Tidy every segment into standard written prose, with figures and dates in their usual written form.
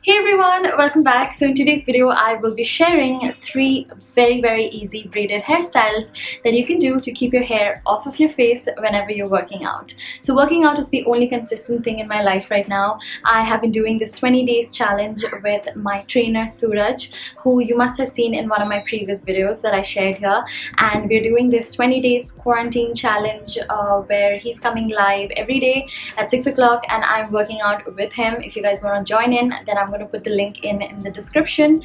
Hey everyone, welcome back. So in today's video I will be sharing three very easy braided hairstyles that you can do to keep your hair off of your face whenever you're working out. So working out is the only consistent thing in my life right now. I have been doing this 20 days challenge with my trainer Suraj, who you must have seen in one of my previous videos that I shared here, and we're doing this 20 days quarantine challenge where he's coming live every day at 6 o'clock and I'm working out with him. If you guys want to join in, then I'm going to put the link in the description.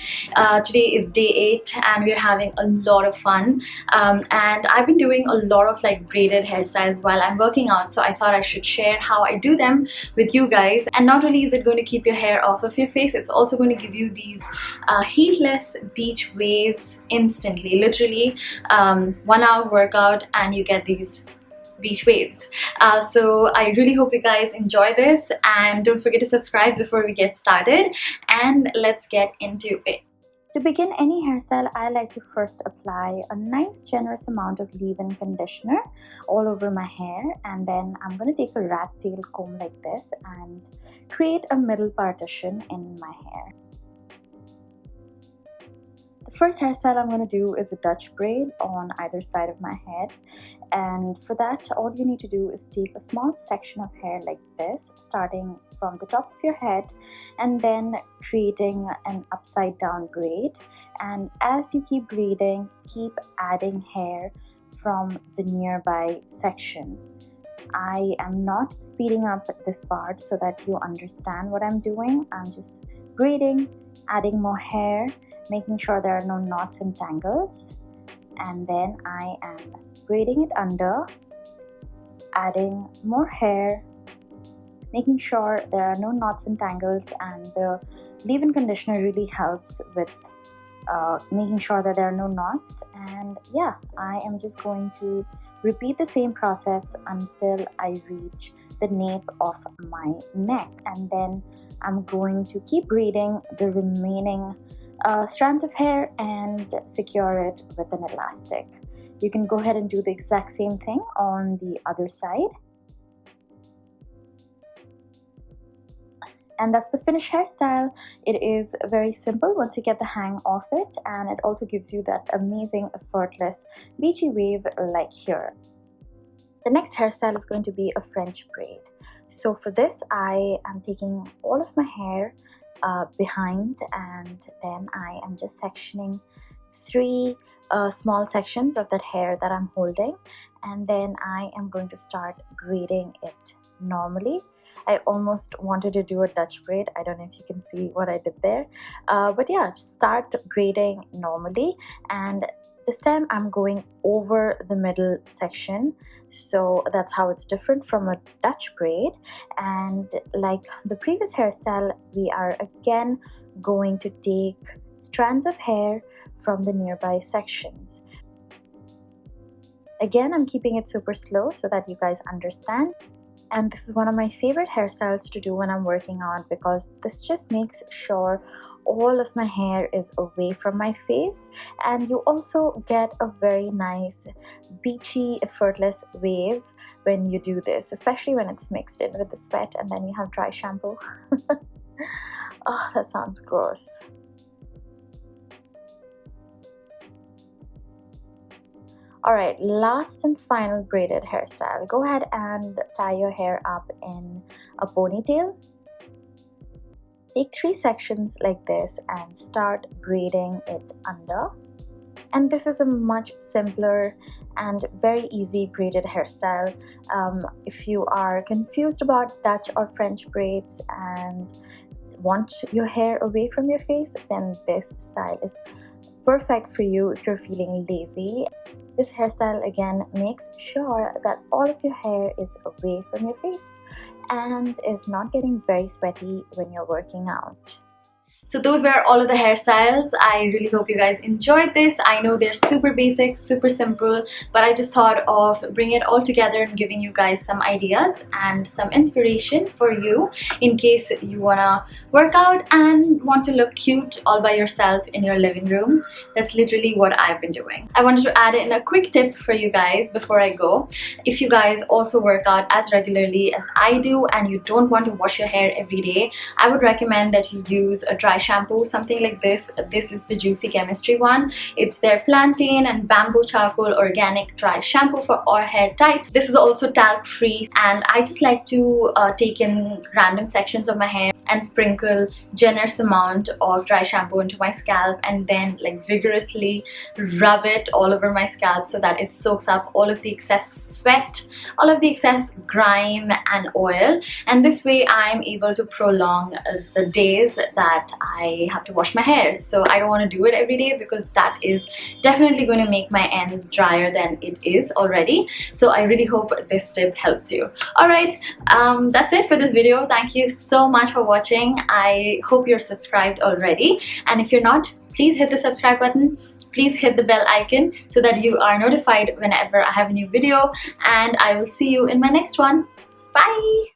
Today is day 8 and we're having a lot of fun, and I've been doing a lot of like braided hairstyles while I'm working out, so I thought I should share how I do them with you guys. And not only is it going to keep your hair off of your face, it's also going to give you these heatless beach waves instantly. Literally 1 hour workout and you get these beach waves. So I really hope you guys enjoy this, and don't forget to subscribe before we get started, and let's get into it. To begin any hairstyle, I like to first apply a nice generous amount of leave-in conditioner all over my hair, and then I'm going to take a rat tail comb like this and create a middle partition in my hair. The first hairstyle I'm going to do is a Dutch braid on either side of my head, and for that all you need to do is take a small section of hair like this, starting from the top of your head and then creating an upside down braid. And as you keep braiding, keep adding hair from the nearby section. I am not speeding up this part so that you understand what I'm doing. I'm just braiding, adding more hair, making sure there are no knots and tangles, and then I am braiding it under, adding more hair, making sure there are no knots and tangles. And the leave-in conditioner really helps with making sure that there are no knots. And yeah, I am just going to repeat the same process until I reach the nape of my neck, and then I'm going to keep braiding the remaining strands of hair and secure it with an elastic. You can go ahead and do the exact same thing on the other side. And that's the finished hairstyle. It is very simple once you get the hang of it, and it also gives you that amazing effortless beachy wave like here. The next hairstyle is going to be a French braid. So for this I am taking all of my hair behind, and then I am just sectioning 3 small sections of that hair that I'm holding, and then I am going to start braiding it normally. I almost wanted to do a Dutch braid. I don't know if you can see what I did there, but yeah, just start braiding normally. And this time I'm going over the middle section, so that's how it's different from a Dutch braid. And like the previous hairstyle, we are again going to take strands of hair from the nearby sections. Again, I'm keeping it super slow so that you guys understand. And this is one of my favorite hairstyles to do when I'm working out, because this just makes sure all of my hair is away from my face, and you also get a very nice beachy effortless wave when you do this, especially when it's mixed in with the sweat and then you have dry shampoo. Oh, that sounds gross. Alright, last and final braided hairstyle. Go ahead and tie your hair up in a ponytail. Take 3 sections like this and start braiding it under. And this is a much simpler and very easy braided hairstyle. If you are confused about Dutch or French braids and want your hair away from your face, then this style is perfect for you if you're feeling lazy. This hairstyle again makes sure that all of your hair is away from your face and is not getting very sweaty when you're working out. So those were all of the hairstyles. I really hope you guys enjoyed this. I know they're super basic, super simple, but I just thought of bringing it all together and giving you guys some ideas and some inspiration for you in case you wanna work out and want to look cute all by yourself in your living room. That's literally what I've been doing. I wanted to add in a quick tip for you guys before I go. If you guys also work out as regularly as I do and you don't want to wash your hair every day, I would recommend that you use a dry shampoo, something like this. This is the Juicy Chemistry one. It's their plantain and bamboo charcoal organic dry shampoo for all hair types. This is also talc free, and I just like to take in random sections of my hair and sprinkle generous amount of dry shampoo into my scalp and then like vigorously rub it all over my scalp so that it soaks up all of the excess sweat, all of the excess grime and oil, and this way I'm able to prolong the days that I have to wash my hair. So I don't want to do it every day because that is definitely going to make my ends drier than it is already. So I really hope this tip helps you. Alright, that's it for this video. Thank you so much for watching. I hope you're subscribed already, and if you're not, please hit the subscribe button. Please hit the bell icon so that you are notified whenever I have a new video, and I will see you in my next one. Bye!